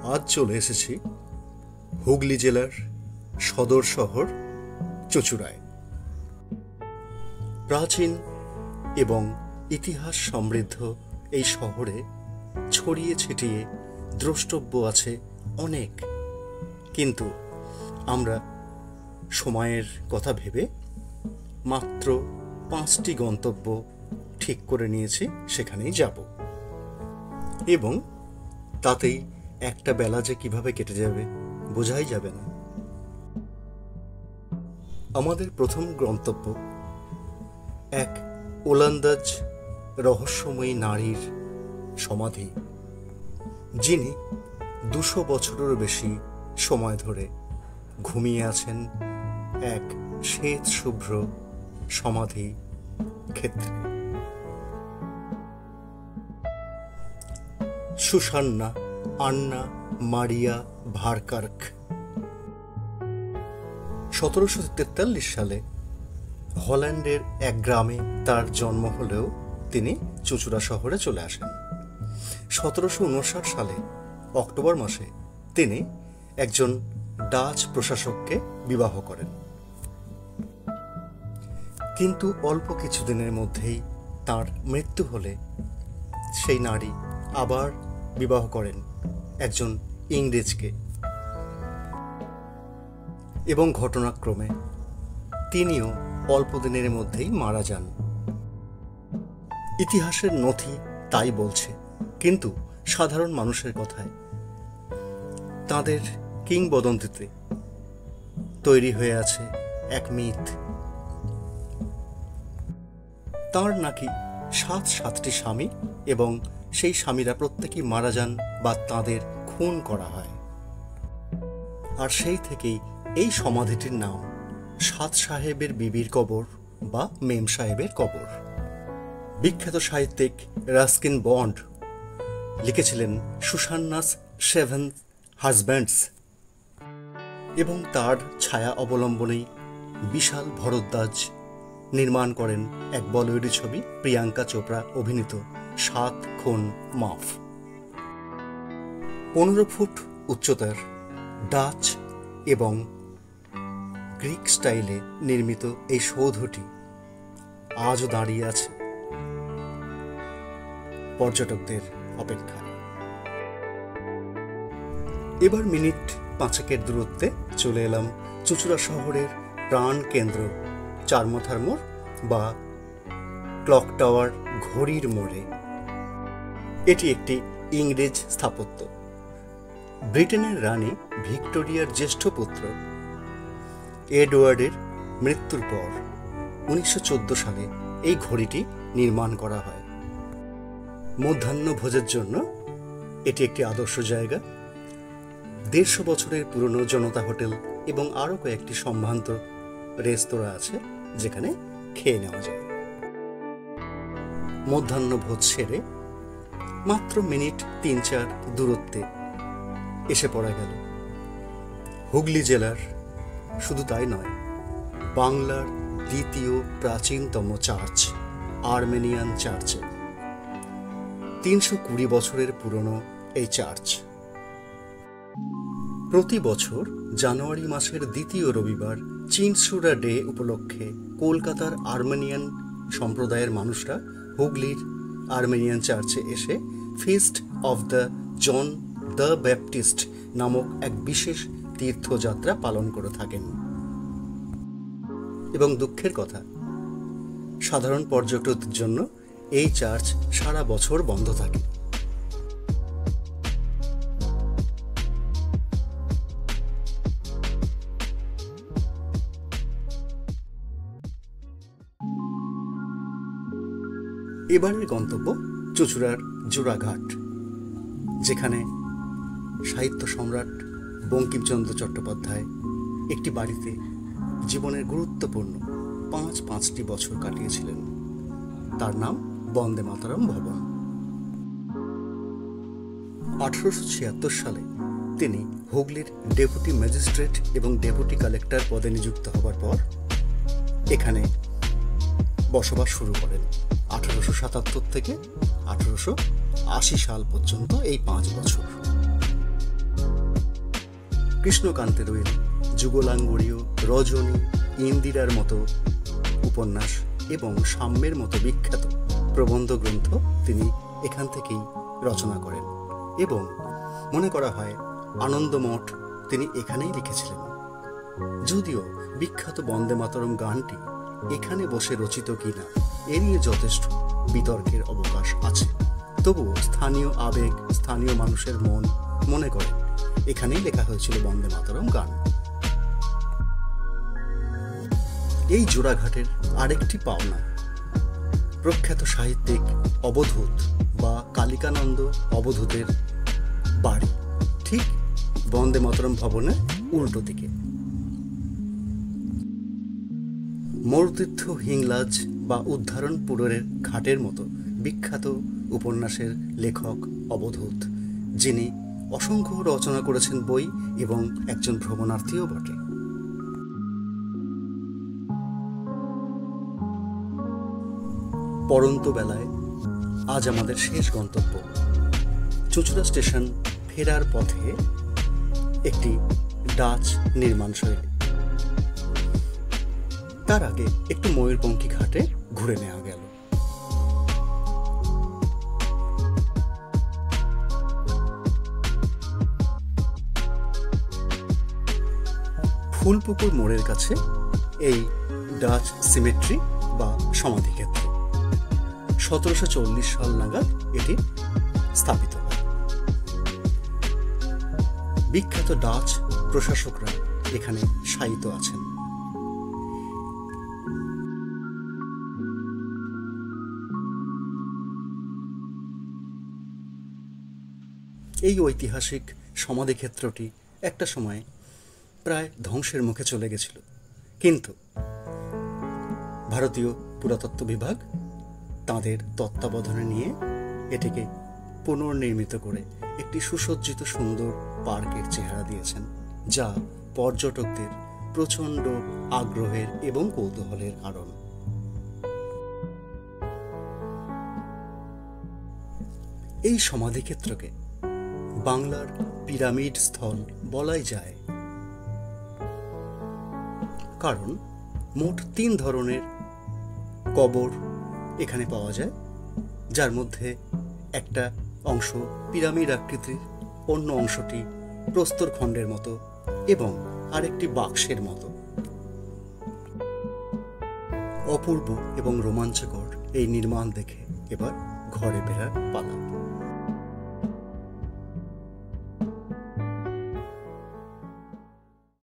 আজ চলে এসেছি হুগলি জেলার সদর শহর চুঁচুড়ায়। প্রাচীন এবং ইতিহাস সমৃদ্ধ এই শহরে ছড়িয়ে ছিটিয়ে দ্রষ্টব্য আছে অনেক, কিন্তু আমরা সময়ের কথা ভেবে মাত্র 5টি গন্তব্য ঠিক করে নিয়েছি, সেখানেই যাব। এবং তাতেই একটা বেলা যে কিভাবে কেটে যাবে বোঝাই যাবে না। আমাদের প্রথম গন্তব্য এক ওলন্দাজ রহস্যময়ী নারীর সমাধি, যিনি 200 বছরেরও বেশি সময় ধরে ঘুমিয়ে আছেন এক শ্বেত শুভ্র সমাধি ক্ষেত্রে। সুসান্না আন্না মারিয়া ভারকার্ক 1743 সালে হল্যান্ডের এক গ্রামে তার জন্ম হলেও তিনি চুঁচুড়া শহরে চলে আসেন। 1759 সালে অক্টোবর মাসে তিনি একজন ডাচ প্রশাসককে বিবাহ করেন, কিন্তু অল্প কিছুদিনের মধ্যেই তার মৃত্যু হলে সেই নারী আবার বিবাহ করেন একজন ইংরেজকে, এবং ঘটনাক্রমে তিনিও অল্প দিনের মধ্যেই মারা যান। ইতিহাসের নথি তাই বলছে, কিন্তু সাধারণ মানুষের কথায়, তাদের কিংবদন্তিতে তৈরি হয়ে আছে এক মিথ। তাঁর নাকি 7টি স্বামী, এবং সেই স্বামীরা প্রত্যেকেই মারা যান বা তাদের খুন করা হয়। আর সেই থেকেই এই সমাধিটির নাম 7 সাহেবের বিবির কবর বা মেম সাহেবের কবর। বিখ্যাত সাহিত্যিক রাস্কিন বন্ড লিখেছিলেন সুসান্নাস 7 হাজব্যান্ডস, এবং তার ছায়া অবলম্বনেই বিশাল ভরদ্বাজ নির্মাণ করেন এক বলিউডি ছবি প্রিয়াঙ্কা চোপড়া অভিনীত 7 খুন মাফ। 15 ফুট উচ্চতার ডাচ এবং গ্রিক স্টাইলে নির্মিত এই সৌধটি আজও দাঁড়িয়ে আছে পর্যটকদের অপেক্ষায়। এবার মিনিট 5 দূরত্বে চলে এলাম চুঁচুড়া শহরের প্রাণ কেন্দ্র চারমাথার মোড় বা ক্লক টাওয়ার ঘড়ির মোড়ে। এটি একটি ইংরেজ স্থাপত্য। ব্রিটেনের রানী ভিক্টোরিয়ার জ্যেষ্ঠ পুত্র এডওয়ার্ডের মৃত্যুর পর 1914 সালে এই ঘড়িটি নির্মাণ করা হয়। মধ্যাহ্ন ভোজের জন্য এটি একটি আদর্শ জায়গা। 150 বছরের পুরনো জনতা হোটেল এবং আরও কয়েকটি সম্ভ্রান্ত রেস্তোরাঁ আছে যেখানে খেয়ে নেওয়া যায়। মধ্যাহ্ন ভোজ সেরে মাত্র মিনিট 3-4 দূরত্বে এসে পড়া গেল হুগলি জেলার, শুধু তাই নয়, বাংলার দ্বিতীয় প্রাচীনতম চার্চ আর্মেনিয়ান চার্চে। 320 বছরের পুরনো এই চার্চ প্রতি বছর জানুয়ারি মাসের দ্বিতীয় রবিবার চিনসুরা ডে উপলক্ষে কলকাতার আর্মেনিয়ান সম্প্রদায়ের মানুষরা হুগলির আর্মেনিয়ান চার্চে এসে feast of the John the Baptist নামক এক বিশেষ তীর্থযাত্রা পালন করে থাকেন। এবং দুঃখের কথা, সাধারণ পর্যটকদের জন্য এই চার্চ সারা বছর বন্ধ থাকে। এবারের গন্তব্য চুঁচুড়ার জোড়াঘাট, যেখানে সাহিত্য সম্রাট বঙ্কিমচন্দ্র চট্টোপাধ্যায় একটি বাড়িতে জীবনের গুরুত্বপূর্ণ 5টি বছর কাটিয়েছিলেন। তার নাম বন্দে মাতরম ভবন। 1876 সালে তিনি হুগলির ডেপুটি ম্যাজিস্ট্রেট এবং ডেপুটি কালেক্টর পদে নিযুক্ত হবার পর এখানে বসবাস শুরু করেন। 1877 থেকে 1880 সাল পর্যন্ত এই 5 বছর। কৃষ্ণকান্তের উইল, যুগলাঙ্গুরীয়, রজনী, ইন্দিরার মতো উপন্যাস এবং সাম্যের মতো বিখ্যাত প্রবন্ধ গ্রন্থ তিনি এখান থেকেই রচনা করেন এবং মনে করা হয় আনন্দমঠ তিনি এখানেই লিখেছিলেন। যদিও বিখ্যাত বন্দে মাতরম গানটি এখানে বসে রচিত কিনা এ নিয়ে যথেষ্ট বিতর্কের অবকাশ আছে, তবুও স্থানীয় আবেগ, স্থানীয় মানুষের মন মনে করে এখানেই লেখা হয়েছিল বন্দে মাতরম গান। এই জোড়াঘাটের আরেকটি পাওনা প্রখ্যাত সাহিত্যিক অবধূত বা কালিকানন্দ অবধূতের বাড়ি, ঠিক বন্দে মাতরম ভবনের উল্টো দিকে। মরতীর্থ হিংলাজ বা উদ্ধারণপুরের ঘাটের মতো বিখ্যাত উপন্যাসের লেখক অবধূত, যিনি অসংখ্য রচনা করেছেন বই এবং একজন ভ্রমণার্থীও বটে। পড়ন্ত বেলায় আজ আমাদের শেষ গন্তব্য চুঁচুড়া স্টেশন ফেরার পথে একটি ডাচ নির্মাণ শৈলী। তার আগে একটু ময়ূরপঙ্খী ঘাটে ঘুরে নেওয়া গেল। ফুলপুকুর মোড়ের কাছে এই ডাচ সিমেট্রি বা সমাধিক্ষেত্র 1740 সাল নাগাদ এটি স্থাপিত হয়। বিখ্যাত ডাচ প্রশাসকরা এখানে শায়িত আছেন। এই ঐতিহাসিক সমাধিক্ষেত্রটি একটা সময় প্রায় ধ্বংসের মুখে চলে গেছিল, কিন্তু ভারতীয় পুরাতত্ত্ব বিভাগ তাদের তত্ত্বাবধানে নিয়ে এটিকে পুনর্নির্মিত করে একটি সুসজ্জিত সুন্দর পার্কের চেহারা দিয়েছেন, যা পর্যটকদের প্রচণ্ড আগ্রহের এবং কৌতূহলের কারণ। এই সমাধিক্ষেত্রকে বাংলার পিরামিড স্থল বলাই যায়, কারণ মোট 3 ধরনের কবর এখানে পাওয়া যায়, যার মধ্যে একটা অংশ পিরামিড আকৃতির, অন্য অংশটি প্রস্তরখণ্ডের মতো এবং আরেকটি বাক্সের মতো। অপূর্ব এবং রোমাঞ্চকর এই নির্মাণ দেখে এবার ঘরে ফেরার পালা।